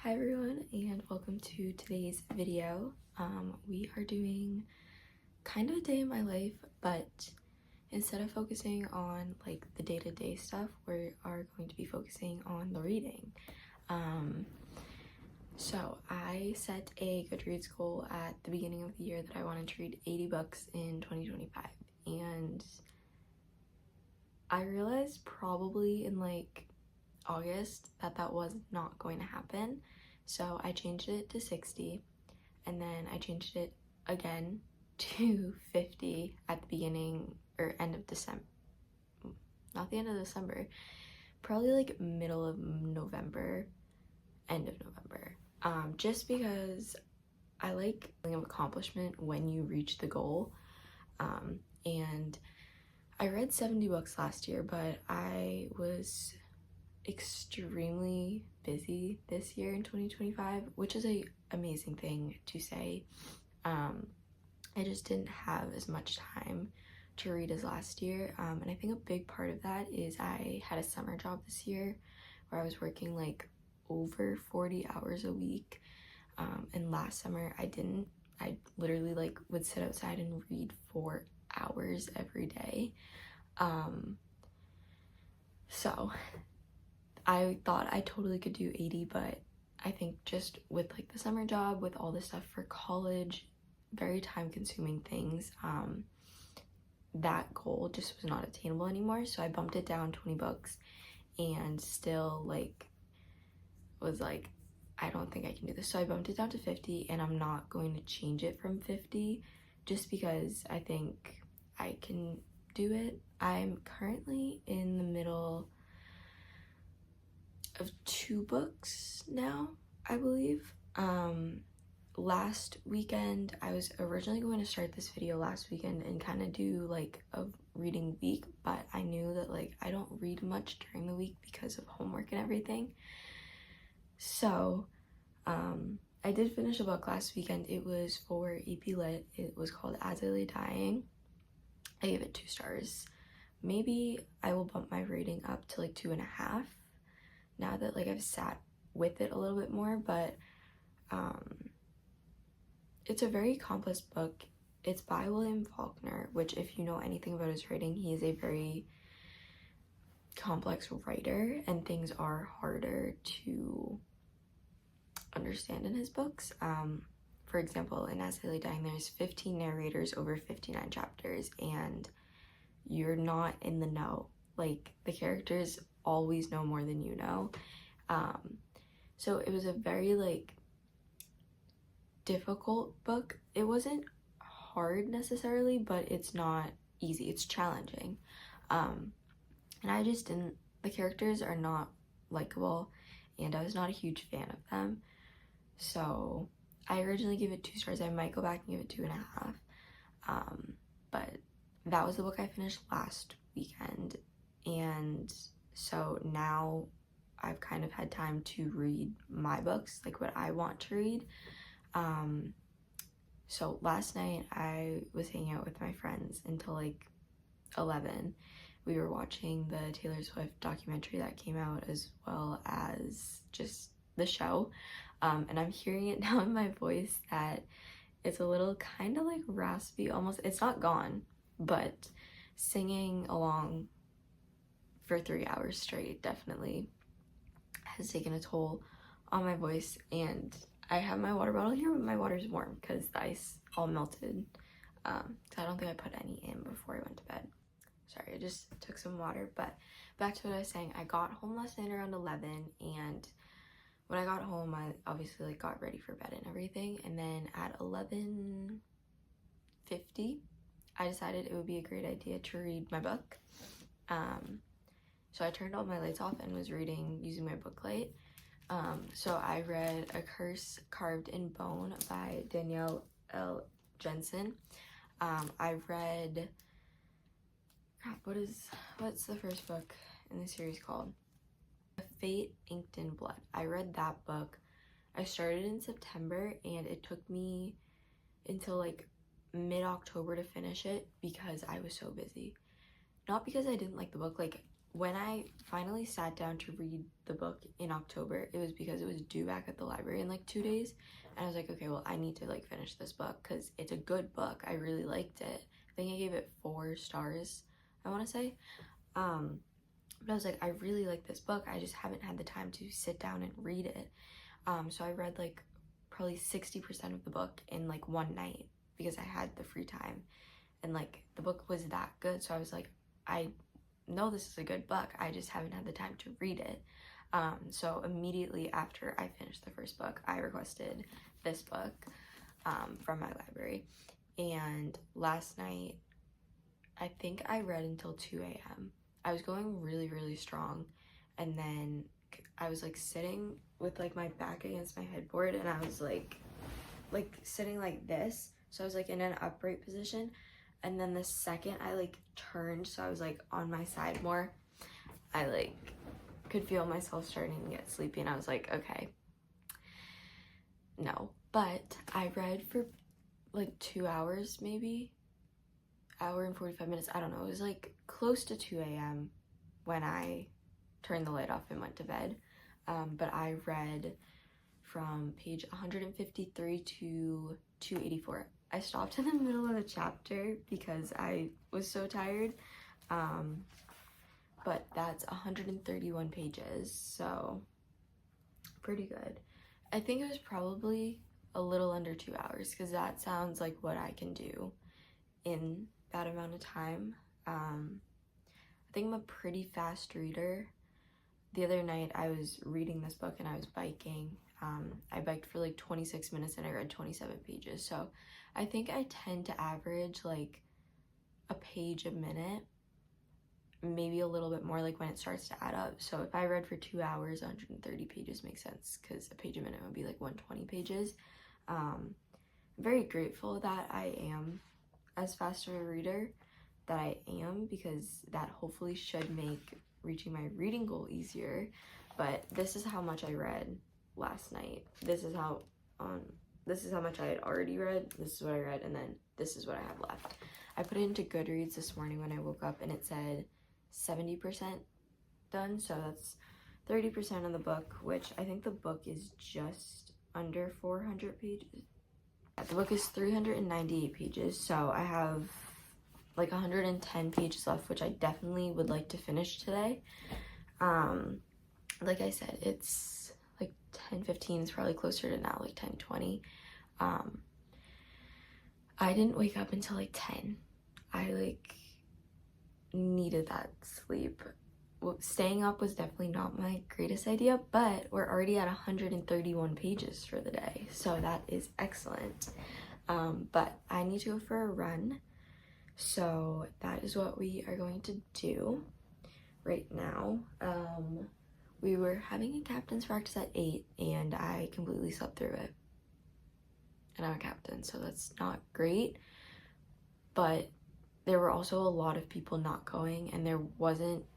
Hi everyone, and welcome to today's video. We are doing kind of a day in my life, but instead of focusing on like the day-to-day stuff, we are going to be focusing on the reading. So I set a Goodreads goal at the beginning of the year that I wanted to read 80 books in 2025, and I realized probably in like August that was not going to happen. So I changed it to 60, and then I changed it again to 50 at the beginning or end of December. Not the end of December, probably like middle of November, end of November. Just because I like feeling of accomplishment when you reach the goal. And I read 70 books last year, but I was extremely busy this year in 2025, which is a amazing thing to say. I just didn't have as much time to read as last year, and I think a big part of that is I had a summer job this year where I was working like over 40 hours a week, and last summer I didn't. I literally like would sit outside and read for hours every day. So I thought I totally could do 80, but I think just with like the summer job, with all this stuff for college, very time consuming things, that goal just was not attainable anymore. So I bumped it down 20 books and still like was like, I don't think I can do this. So I bumped it down to 50, and I'm not going to change it from 50 just because I think I can do it. I'm currently in the middle of 2 books now, I believe. Last weekend, I was originally going to start this video last weekend and kind of do like a reading week, but I knew that like I don't read much during the week because of homework and everything. So I did finish a book last weekend. It was for AP Lit. It was called As I Lay Dying. I gave it 2 stars. Maybe I will bump my rating up to like 2.5 now that like I've sat with it a little bit more, but it's a very complex book. It's by William Faulkner, which if you know anything about his writing, he is a very complex writer, and things are harder to understand in his books. For example, in As I Lay Dying, there's 15 narrators over 59 chapters, and you're not in the know. Like, the characters always know more than you know. So it was a very like difficult book. It wasn't hard necessarily, but it's not easy. It's challenging. And I just didn't, the characters are not likable, and I was not a huge fan of them. So I originally gave it 2 stars. I might go back and give it 2.5. But that was the book I finished last weekend, and so now I've kind of had time to read my books, like what I want to read. So last night I was hanging out with my friends until like 11. We were watching the Taylor Swift documentary that came out, as well as just the show. And I'm hearing it now in my voice that it's a little kind of like raspy, almost. It's not gone, but singing along for 3 hours straight definitely has taken a toll on my voice. And I have my water bottle here, but my water's warm because the ice all melted. So I don't think I put any in before I went to bed. Sorry, I just took some water. But back to what I was saying, I got home last night around 11, and when I got home, I obviously like got ready for bed and everything, and then at 11:50, I decided it would be a great idea to read my book. So I turned all my lights off and was reading using my book light. So I read A Curse Carved in Bone by Danielle L. Jensen. I read, what's the first book in the series called? A Fate Inked in Blood. I read that book. I started in September, and it took me until like mid-October to finish it because I was so busy. Not because I didn't like the book. Like, when I finally sat down to read the book in October, it was because it was due back at the library in like 2 days. And I was like, okay, well, I need to like finish this book because it's a good book. I really liked it. I think I gave it 4 stars, I want to say. But I was like, I really like this book. I just haven't had the time to sit down and read it. So I read like probably 60% of the book in like one night because I had the free time. And like the book was that good. So I was like, I know this is a good book. I just haven't had the time to read it. So immediately after I finished the first book, I requested this book from my library. And last night, I think I read until 2 a.m. I was going really, really strong. And then I was like sitting with like my back against my headboard, and I was like sitting like this. So I was like in an upright position. And then the second I like turned, so I was like on my side more, I like could feel myself starting to get sleepy, and I was like, okay, no. But I read for like 2 hours, maybe hour and 45 minutes. I don't know. It was like close to 2 a.m. when I turned the light off and went to bed. But I read from page 153 to 284. I stopped in the middle of a chapter because I was so tired. But that's 131 pages, so pretty good. I think it was probably a little under 2 hours because that sounds like what I can do in that amount of time. I think I'm a pretty fast reader. The other night I was reading this book and I was biking. I biked for like 26 minutes and I read 27 pages. So I think I tend to average like a page a minute, maybe a little bit more like when it starts to add up. So if I read for 2 hours, 130 pages makes sense because a page a minute would be like 120 pages. I'm very grateful that I am as fast of a reader that I am, because that hopefully should make reaching my reading goal easier. But this is how much I read last night. This is how much I had already read. This is what I read, and then this is what I have left. I put it into Goodreads this morning when I woke up, and it said 70% done, so that's 30% of the book, which I think the book is just under 400 pages. The book is 398 pages, so I have like 110 pages left, which I definitely would like to finish today. Like I said, it's like 10:15. It's probably closer to now, like 10:20. I didn't wake up until like 10. I like needed that sleep. Well, staying up was definitely not my greatest idea, but we're already at 131 pages for the day, so that is excellent. But I need to go for a run, so that is what we are going to do right now. We were having a captain's practice at 8 and I completely slept through it, and I'm a captain, so that's not great. But there were also a lot of people not going, and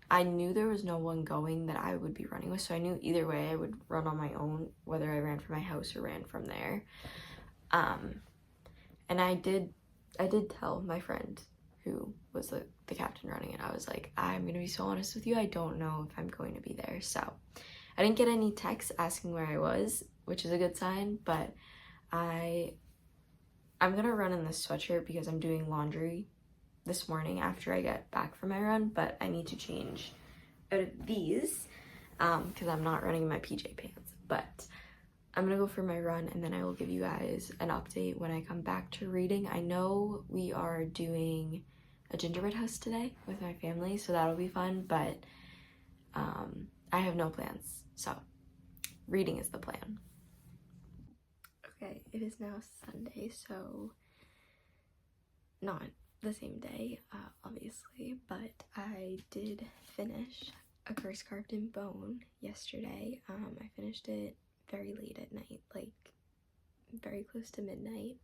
I knew there was no one going that I would be running with, so I knew either way I would run on my own, whether I ran from my house or ran from there. And I did tell my friend who was the captain running it, I was like, I'm gonna be so honest with you, I don't know if I'm going to be there. So I didn't get any texts asking where I was, which is a good sign, but I'm gonna run in this sweatshirt because I'm doing laundry this morning after I get back from my run, but I need to change out of these because I'm not running in my PJ pants. But I'm gonna go for my run, and then I will give you guys an update when I come back to reading. I know we are doing a gingerbread house today with my family, so that'll be fun, but I have no plans, so reading is the plan. Okay, it is now Sunday, so not the same day, obviously, but I did finish A Curse Carved in Bone yesterday. I finished it very late at night, like very close to midnight.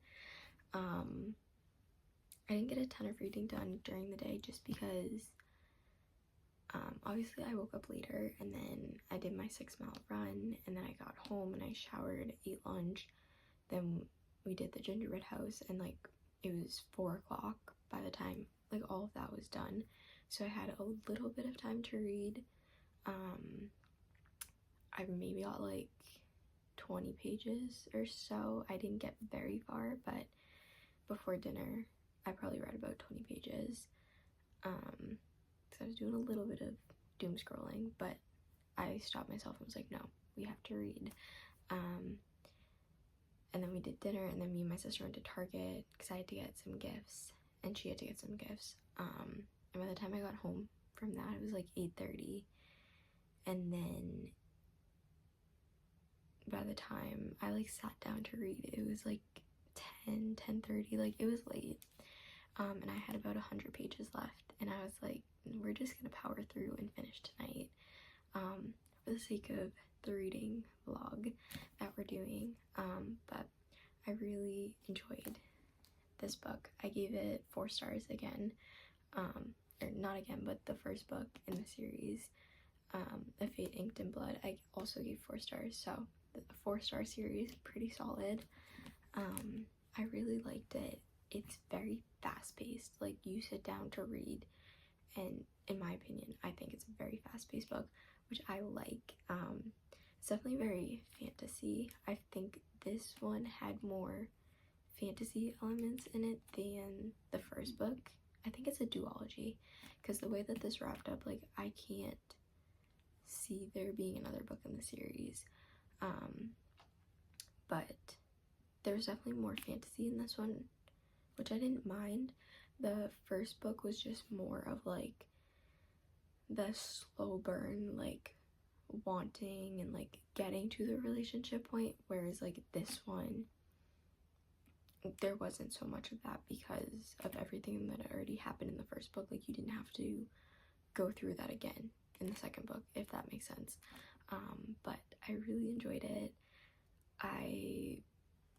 I didn't get a ton of reading done during the day just because obviously I woke up later, and then I did my 6-mile run, and then I got home and I showered, ate lunch, then we did the gingerbread house, and like it was 4 o'clock by the time like all of that was done. so I had a little bit of time to read. I maybe got like 20 pages or so. I didn't get very far, but before dinner I probably read about 20 pages. So I was doing a little bit of doom scrolling, but I stopped myself and was like, no, we have to read. And then we did dinner, and then me and my sister went to Target because I had to get some gifts and she had to get some gifts. And by the time I got home from that, it was like 8:30, and then by the time I like sat down to read, it was like 10:30, like it was late. And I had about 100 pages left, and I was like, we're just gonna power through and finish tonight, for the sake of the reading vlog that we're doing. But I really enjoyed this book. I gave it 4 stars again, or not again, but the first book in the series, A Fate Inked in Blood, I also gave 4 stars, so the 4-star series, pretty solid. I really liked it. It's very fast-paced. Like, you sit down to read, and in my opinion, I think it's a very fast-paced book, which I like. It's definitely very fantasy. I think this one had more fantasy elements in it than the first book. I think it's a duology, because the way that this wrapped up, like, I can't see there being another book in the series. But there's definitely more fantasy in this one, which I didn't mind. The first book was just more of like the slow burn, like wanting and like getting to the relationship point, whereas like this one, there wasn't so much of that because of everything that already happened in the first book. Like, you didn't have to go through that again in the second book, if that makes sense. But I really enjoyed it. I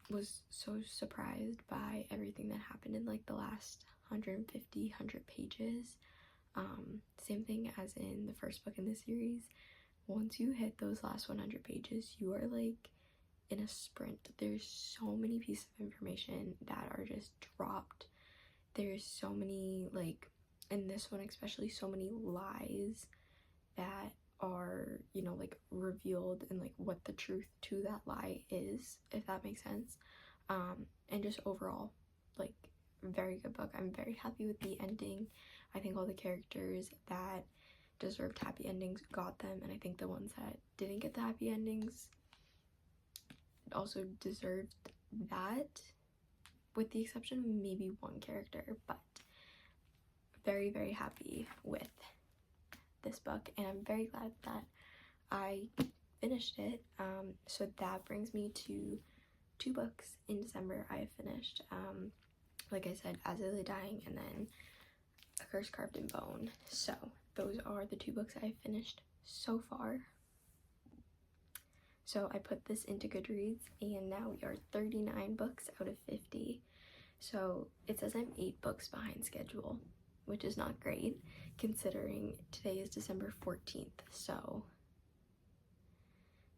was so surprised by everything that happened in like the last 100 pages. Same thing as in the first book in the series. Once you hit those last 100 pages, you are like in a sprint. There's so many pieces of information that are just dropped. There's so many, like in this one especially, so many lies that are, you know, like revealed, and like what the truth to that lie is, if that makes sense. And just overall, like, very good book. I'm very happy with the ending. I think all the characters that deserved happy endings got them, and I think the ones that didn't get the happy endings also deserved that, with the exception of maybe one character. But very, very happy with this book, and I'm very glad that I finished it. So that brings me to 2 books in December I have finished. Like I said, As I Lay Dying, and then A Curse Carved in Bone. So those are the 2 books I've finished so far. So I put this into Goodreads, and now we are 39 books out of 50. So it says I'm 8 books behind schedule, which is not great considering today is December 14th. So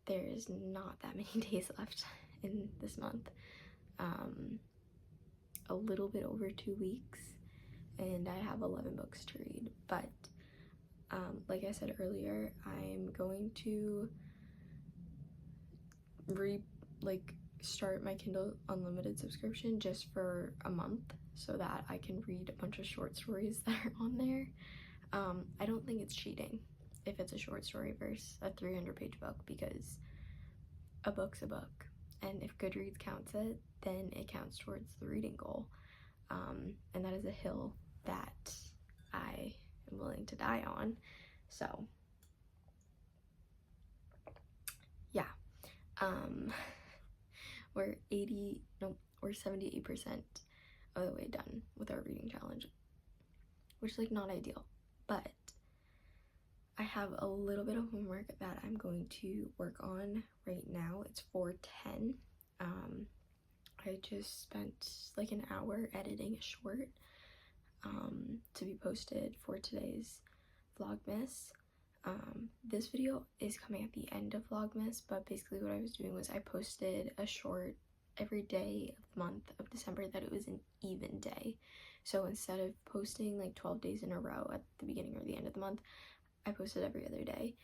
there's not that many days left in this month. A little bit over 2 weeks, and I have 11 books to read. But like I said earlier, I'm going to start my Kindle Unlimited subscription just for a month, so that I can read a bunch of short stories that are on there. I don't think it's cheating if it's a short story versus a 300-page book, because a book's a book, and if Goodreads counts it, then it counts towards the reading goal. And that is a hill that I am willing to die on. So yeah, we're 78% of the way done with our reading challenge, which is like not ideal, but I have a little bit of homework that I'm going to work on right now. It's 4:10. I just spent like an hour editing a short to be posted for today's vlogmas. This video is coming at the end of vlogmas, but basically what I was doing was I posted a short every day of the month of December that it was an even day. So instead of posting like 12 days in a row at the beginning or the end of the month, I posted every other day,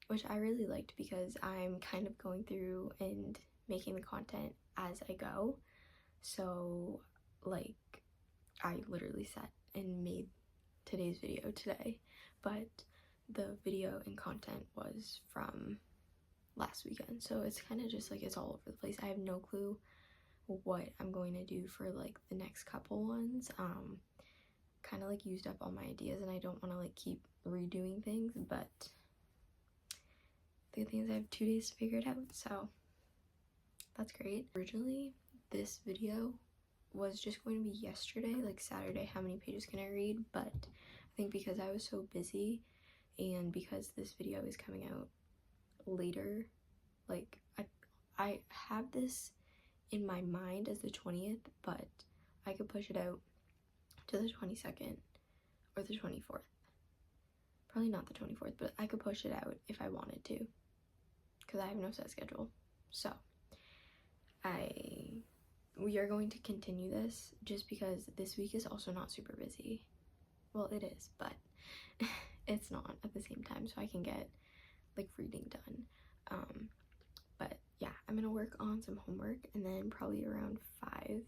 which I really liked because I'm kind of going through and making the content as I go. So like I literally sat and made today's video today, but the video and content was from last weekend, so it's kind of just like it's all over the place. I have no clue what I'm going to do for like the next couple ones. Kind of like used up all my ideas and I don't want to like keep redoing things, but the good thing is I have 2 days to figure it out, so that's great. Originally this video was just going to be yesterday, like Saturday, how many pages can I read, but I think because I was so busy and because this video is coming out later, like I have this in my mind as the 20th, but I could push it out to the 22nd or the 24th. Probably not the 24th, but I could push it out if I wanted to because I have no set schedule. So we are going to continue this just because this week is also not super busy. Well, it is, but it's not at the same time, so I can get like reading done. But yeah, I'm gonna work on some homework and then probably around 5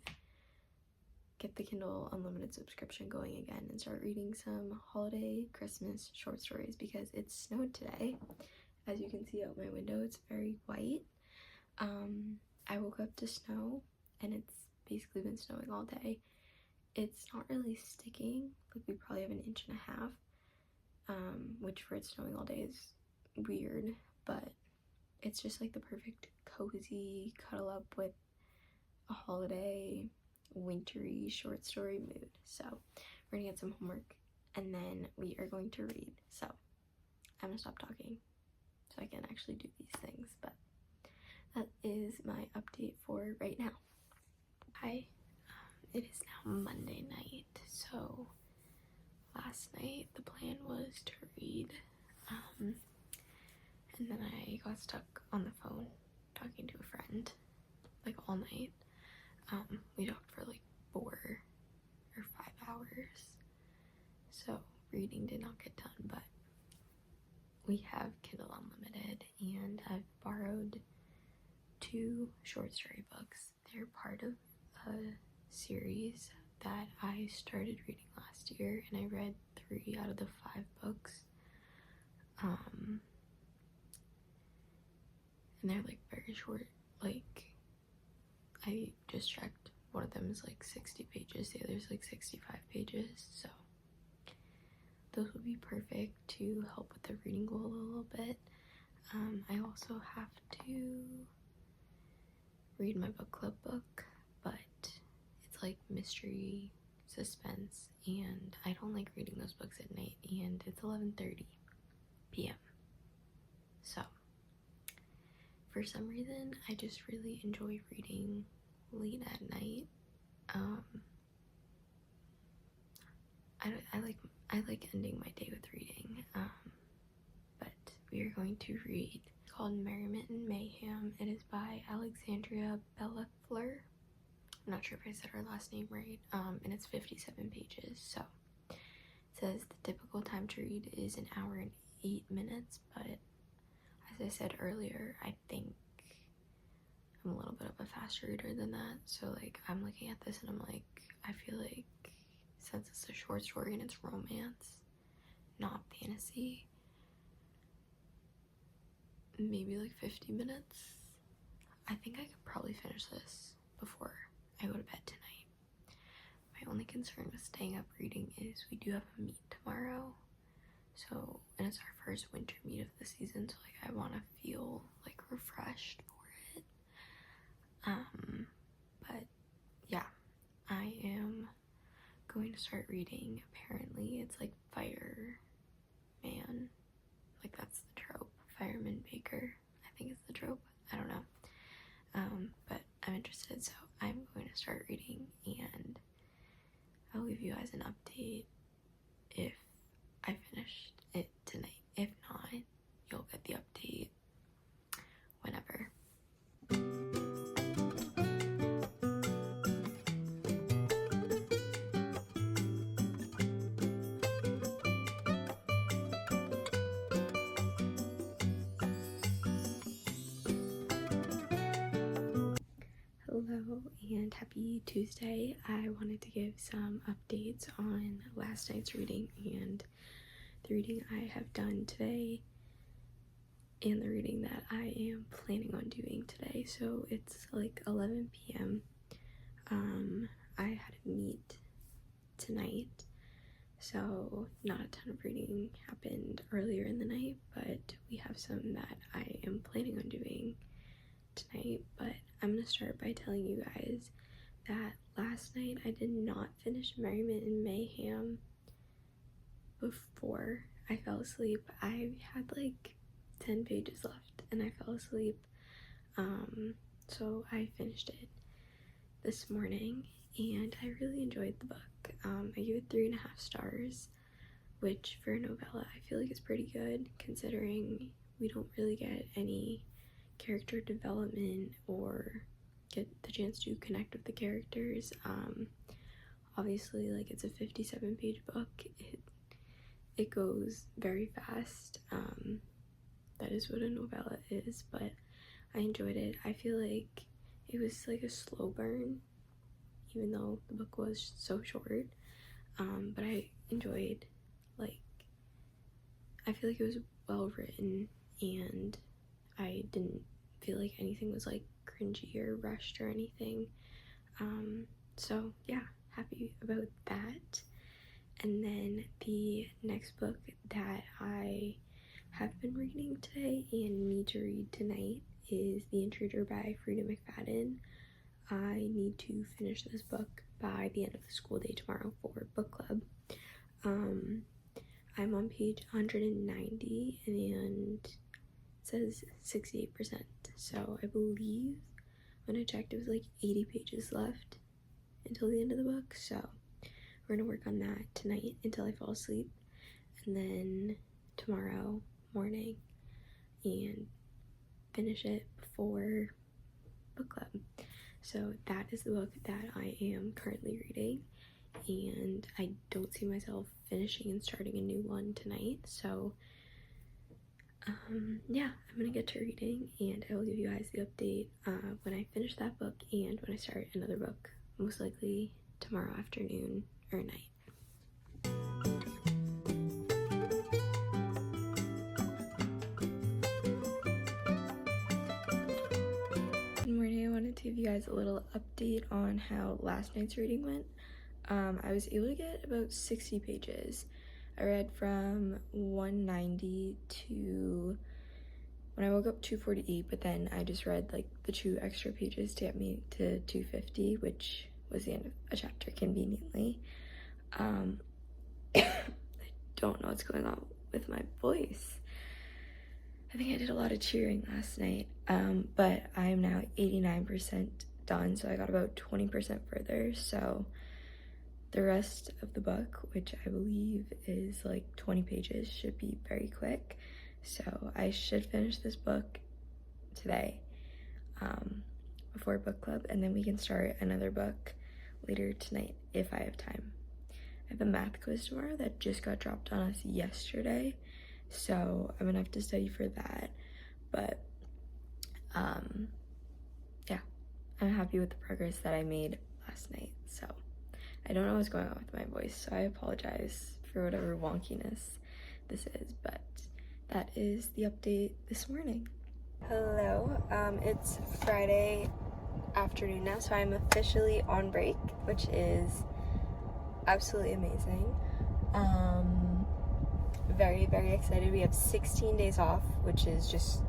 get the Kindle Unlimited subscription going again and start reading some holiday Christmas short stories because it snowed today. As you can see out my window, it's very white. I woke up to snow and it's basically been snowing all day. It's not really sticking, like we probably have 1.5 inches, which for it snowing all day is weird, but it's just like the perfect cozy cuddle up with a holiday wintry short story mood. So we're gonna get some homework and then we are going to read. So I'm gonna stop talking so I can actually do these things, but that is my update for right now. Hi, it is now Monday night, so last night the plan was to read, and then I got stuck on the phone talking to a friend like all night. We talked for like 4 or 5 hours, so reading did not get done, but we have Kindle Unlimited and I've borrowed 2 short story books. They're part of a series that I started reading last year and I read 3 out of the 5 books. And they're like very short, like I just checked, one of them is like 60 pages, the other's like 65 pages, so those would be perfect to help with the reading goal a little bit. I also have to read my book club book, but it's like mystery, suspense, and I don't like reading those books at night, and it's 11:30 p.m. So for some reason, I just really enjoy reading late at night. I like ending my day with reading. But we are going to read. It's called Merriment and Mayhem. It is by Alexandria Bellefleur. I'm not sure if I said her last name right. And it's 57 pages. So it says the typical time to read is 1 hour and 8 minutes, but as I said earlier, I think I'm a little bit of a faster reader than that. So like I'm looking at this and I'm like, I feel like since it's a short story and it's romance, not fantasy, maybe like 50 minutes. I think I could probably finish this before I go to bed tonight. My only concern with staying up reading is we do have a meet tomorrow. So, and it's our first winter meet of the season, so like I want to feel like refreshed for it. But yeah, I am going to start reading. Apparently it's like fireman, like that's the trope. Fireman Baker, I think is the trope. I don't know. But I'm interested, so I'm going to start reading and I'll leave you guys an update if I finished it tonight. If not, you'll get the update whenever. and happy Tuesday. I wanted to give some updates on last night's reading and the reading I have done today and the reading that I am planning on doing today. So it's like 11 p.m. I had a meet tonight, so not a ton of reading happened earlier in the night, but we have some that I am planning on doing tonight. But I'm gonna start by telling you guys that last night I did not finish Merriment and Mayhem before I fell asleep. I had like 10 pages left and I fell asleep, so I finished it this morning and I really enjoyed the book. I gave it 3.5 stars, which for a novella I feel like is pretty good considering we don't really get any character development or get the chance to connect with the characters. Obviously, like, it's a 57-page book. It goes very fast. That is what a novella is, but I enjoyed it. I feel like it was like a slow burn, even though the book was so short. But I enjoyed, like, I feel like it was well written and I didn't feel like anything was like cringy or rushed or anything. So yeah, happy about that. And then the next book that I have been reading today and need to read tonight is The Intruder by Frida McFadden. I need to finish this book by the end of the school day tomorrow for book club. I'm on page 190 and it says 68%, so I believe when I checked it was like 80 pages left until the end of the book. So we're gonna work on that tonight until I fall asleep, and then tomorrow morning and finish it before book club. So that is the book that I am currently reading, and I don't see myself finishing and starting a new one tonight. So yeah, I'm gonna get to reading and I will give you guys the update when I finish that book and when I start another book, most likely tomorrow afternoon or night. Good morning. I wanted to give you guys a little update on how last night's reading went. I was able to get about 60 pages. I read from 190 to, when I woke up, 248, but then I just read like the 2 extra pages to get me to 250, which was the end of a chapter conveniently. I don't know what's going on with my voice. I think I did a lot of cheering last night, but I am now 89% done, so I got about 20% further. So the rest of the book, which I believe is like 20 pages, should be very quick. So I should finish this book today, before book club, and then we can start another book later tonight if I have time. I have a math quiz tomorrow that just got dropped on us yesterday, so I'm gonna have to study for that. But yeah, I'm happy with the progress that I made last night. So I don't know what's going on with my voice, so I apologize for whatever wonkiness this is, but that is the update this morning. Hello, it's Friday afternoon now, so I'm officially on break, which is absolutely amazing. Very, very excited. We have 16 days off, which is just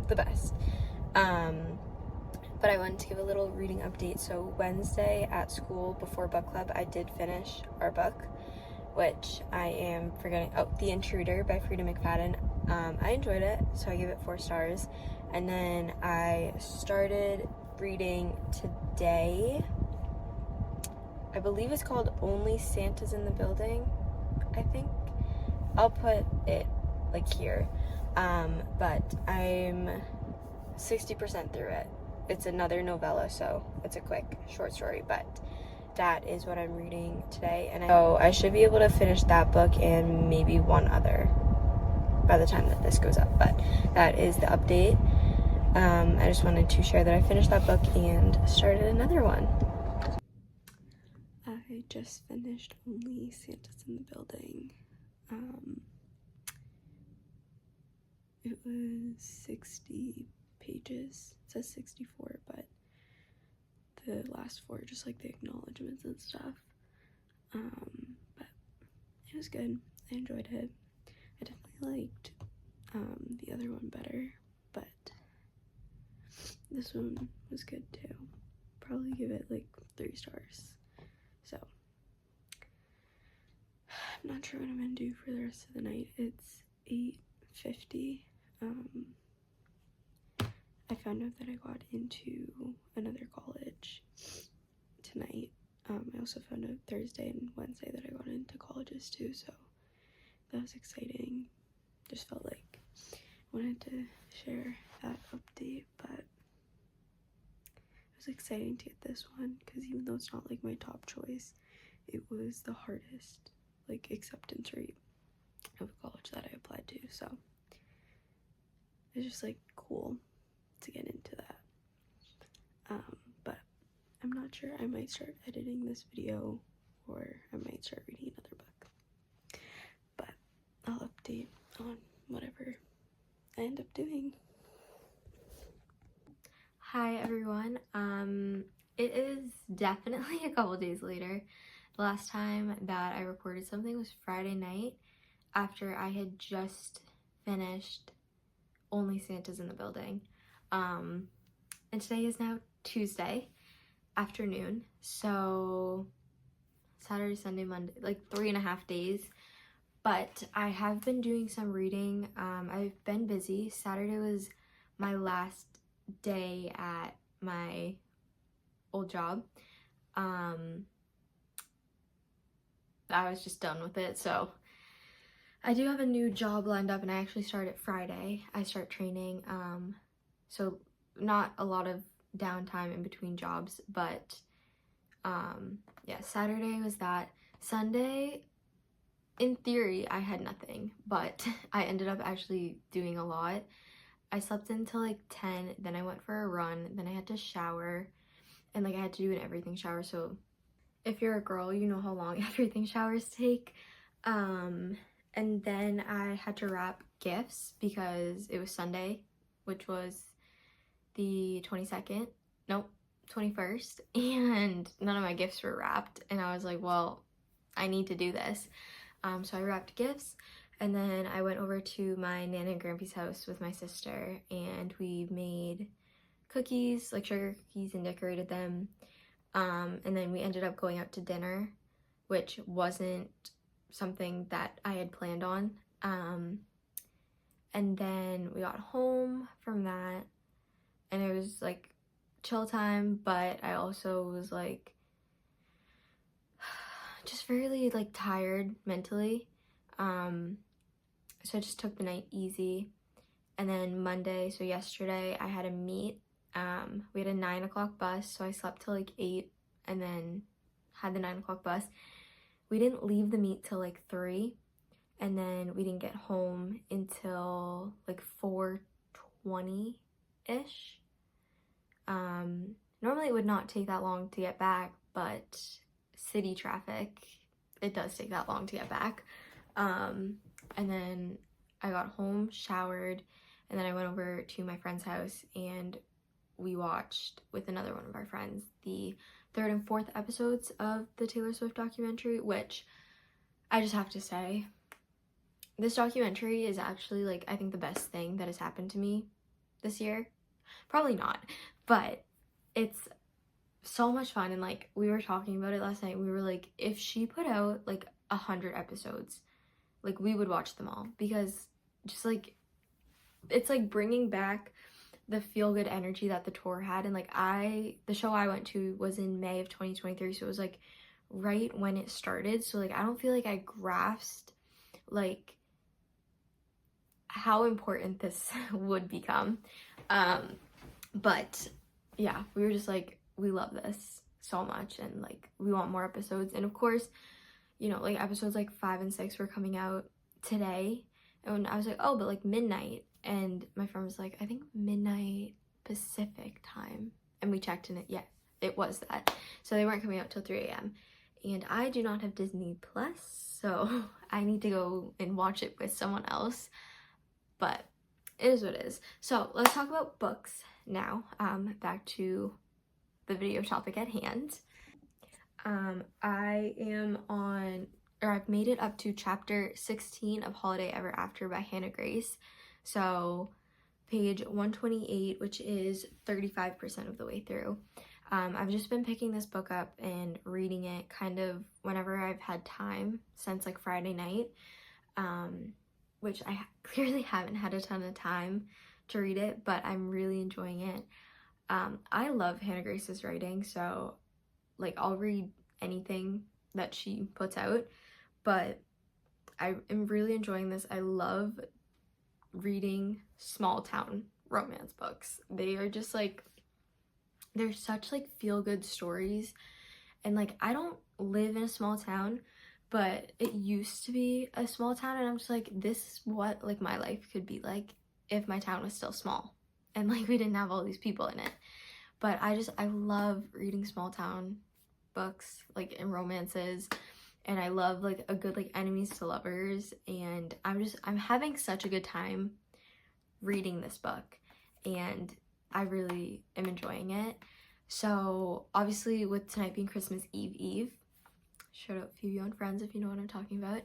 the best. But I wanted to give a little reading update. So Wednesday at school before book club, I did finish our book, which I am forgetting. Oh, The Intruder by Frida McFadden. I enjoyed it, so I gave it 4 stars. And then I started reading today. I believe it's called Only Santa's in the Building, I think. I'll put it like here. But I'm 60% through it. It's another novella, so it's a quick short story, but that is what I'm reading today. And so I should be able to finish that book and maybe one other by the time that this goes up, but that is the update. I just wanted to share that I finished that book and started another one. I just finished Only Santa's in the Building. It was 60 pages. It says 64, but the last 4 are just like the acknowledgements and stuff. But it was good. I enjoyed it. I definitely liked the other one better, but this one was good too. Probably give it like 3 stars. So I'm not sure what I'm gonna do for the rest of the night. It's 8:50. I found out that I got into another college tonight. I also found out Thursday and Wednesday that I got into colleges too, so that was exciting. Just felt like I wanted to share that update, but it was exciting to get this one because even though it's not like my top choice, it was the hardest like acceptance rate of a college that I applied to, so it's just like cool to get into that. But I'm not sure. I might start editing this video or I might start reading another book, but I'll update on whatever I end up doing. Hi everyone. It is definitely a couple days later. The last time that I recorded something was Friday night after I had just finished Only Santa's in the Building. And today is now Tuesday afternoon, so Saturday, Sunday, Monday, like 3.5 days. But I have been doing some reading. I've been busy. Saturday was my last day at my old job. I was just done with it, so I do have a new job lined up, and I actually start at Friday. I start training, so not a lot of downtime in between jobs, but yeah, Saturday was that. Sunday, in theory, I had nothing, but I ended up actually doing a lot. I slept until like 10, then I went for a run, then I had to shower, and like I had to do an everything shower, so if you're a girl, you know how long everything showers take. And then I had to wrap gifts because it was Sunday, which was the 22nd, nope, 21st, and none of my gifts were wrapped, and I was like, well, I need to do this. So I wrapped gifts, and then I went over to my Nana and Grampy's house with my sister, and we made cookies, like sugar cookies, and decorated them. And then we ended up going out to dinner, which wasn't something that I had planned on. And then we got home from that, and it was like chill time, but I also was like just really like tired mentally. So I just took the night easy. And then Monday, so yesterday, I had a meet. We had a 9 o'clock bus, so I slept till like 8 and then had the 9 o'clock bus. We didn't leave the meet till like 3, and then we didn't get home until like 4:20-ish. Normally it would not take that long to get back, but city traffic, it does take that long to get back. And then I got home, showered, and then I went over to my friend's house and we watched with another one of our friends the 3rd and 4th episodes of the Taylor Swift documentary, which I just have to say, this documentary is actually like, I think the best thing that has happened to me this year. Probably not, but it's so much fun. And like, we were talking about it last night. We were like, if she put out like 100 episodes, like we would watch them all, because just like, it's like bringing back the feel-good energy that the tour had. And like the show I went to was in May of 2023, so it was like right when it started. So like I don't feel like I grasped like how important this would become. But yeah, we were just like, we love this so much, and like we want more episodes. And of course, you know, like episodes like 5 and 6 were coming out today, and I was like, oh, but like midnight. And my friend was like, I think midnight Pacific time, and we checked, and it was that. So they weren't coming out till 3 a.m. and I do not have Disney Plus, so I need to go and watch it with someone else, but it is what it is. So let's talk about books now. Back to the video topic at hand. I've made it up to chapter 16 of Holiday Ever After by Hannah Grace. So page 128, which is 35% of the way through. I've just been picking this book up and reading it kind of whenever I've had time since like Friday night, which I clearly haven't had a ton of time to read it, but I'm really enjoying it. I love Hannah Grace's writing, so like I'll read anything that she puts out, but I am really enjoying this. I love reading small town romance books. They are just like, they're such like feel-good stories, and like I don't live in a small town, but it used to be a small town, and I'm just like, this is what like my life could be like if my town was still small and like we didn't have all these people in it. But I love reading small town books, like, in romances, and I love like a good like enemies to lovers, and I'm having such a good time reading this book, and I really am enjoying it. So obviously with tonight being Christmas Eve, shout out Phoebe on Friends if you know what I'm talking about,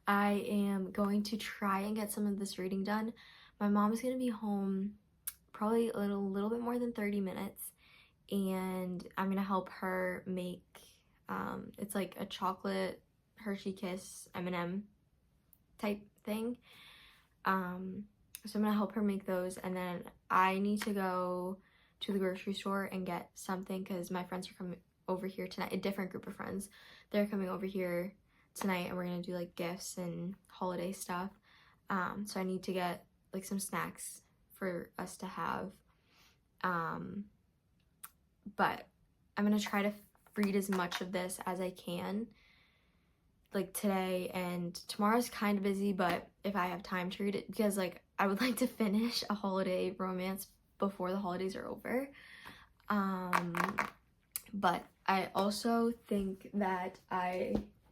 I am going to try and get some of this reading done. My mom is going to be home probably a little bit more than 30 minutes, and I'm going to help her make, it's like a chocolate Hershey Kiss M&M type thing. So I'm going to help her make those, and then I need to go to the grocery store and get something because my friends are coming over here tonight, a different group of friends. They're coming over here tonight, and we're going to do like gifts and holiday stuff. So I need to get like some snacks for us to have. But I'm going to try to read as much of this as I can like today, and tomorrow's kind of busy, but if I have time to read it, because like I would like to finish a holiday romance before the holidays are over. But I also think that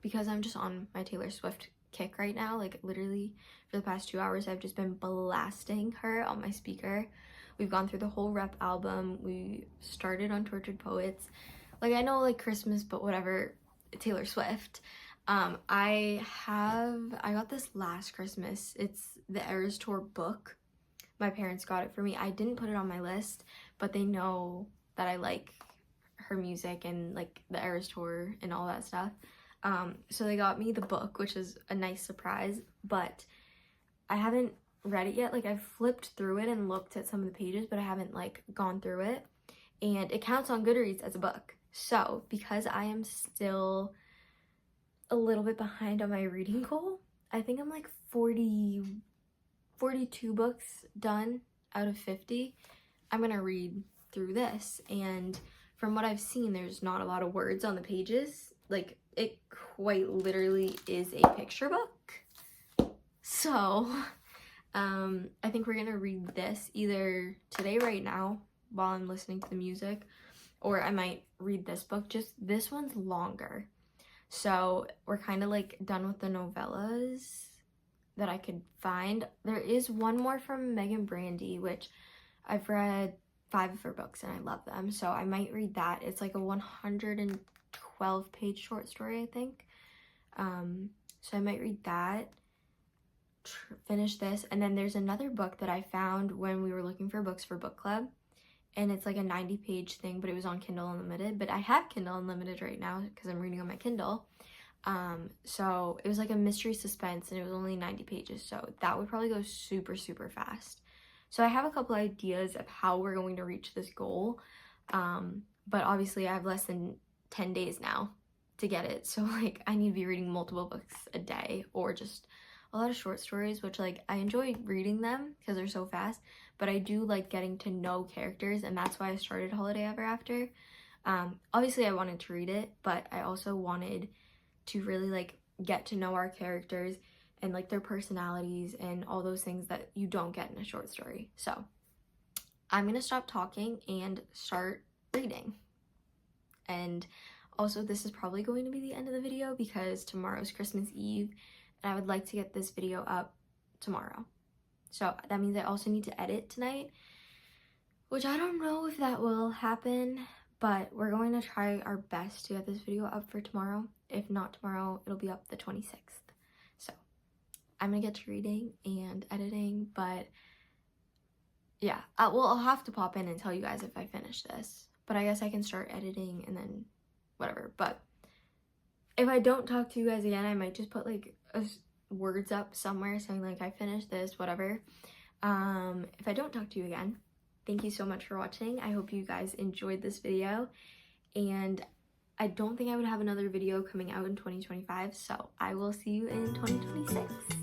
because I'm just on my Taylor Swift kick right now, like literally for the past 2 hours I've just been blasting her on my speaker. We've gone through the whole Rep album. We started on Tortured Poets. Like, I know like Christmas, but whatever, Taylor Swift. I got this last Christmas. It's the Eras Tour book. My parents got it for me. I didn't put it on my list, but they know that I like her music and like the Eras Tour and all that stuff. So they got me the book, which is a nice surprise, but I haven't read it yet. Like, I've flipped through it and looked at some of the pages, but I haven't like gone through it, and it counts on Goodreads as a book. So because I am still a little bit behind on my reading goal, I think I'm like 42 books done out of 50. I'm gonna read through this, and from what I've seen, there's not a lot of words on the pages. Like, it quite literally is a picture book. So I think we're gonna read this either today right now while I'm listening to the music, or I might read this book. Just this one's longer, so we're kind of like done with the novellas that I could find. There is one more from Megan Brandy, which I've read 5 of her books and I love them, so I might read that. It's like a 112 page short story, I think. So I might read that, finish this, and then there's another book that I found when we were looking for books for book club, and it's like a 90 page thing, but it was on Kindle Unlimited. But I have Kindle Unlimited right now because I'm reading on my Kindle. So it was like a mystery suspense, and it was only 90 pages, so that would probably go super fast. So I have a couple ideas of how we're going to reach this goal, but obviously I have less than 10 days now to get it, so like I need to be reading multiple books a day, or just a lot of short stories, which like I enjoy reading them because they're so fast, but I do like getting to know characters, and that's why I started Holiday Ever After. Obviously I wanted to read it, but I also wanted to really like get to know our characters and like their personalities and all those things that you don't get in a short story. So I'm gonna stop talking and start reading. And also, this is probably going to be the end of the video because tomorrow's Christmas Eve and I would like to get this video up tomorrow. So that means I also need to edit tonight, which I don't know if that will happen, but we're going to try our best to get this video up for tomorrow. If not tomorrow, it'll be up the 26th. So I'm gonna get to reading and editing, but yeah, I'll have to pop in and tell you guys if I finish this. But I guess I can start editing and then whatever. But if I don't talk to you guys again, I might just put like words up somewhere saying like I finished this, whatever. If I don't talk to you again, thank you so much for watching. I hope you guys enjoyed this video. And I don't think I would have another video coming out in 2025. So I will see you in 2026.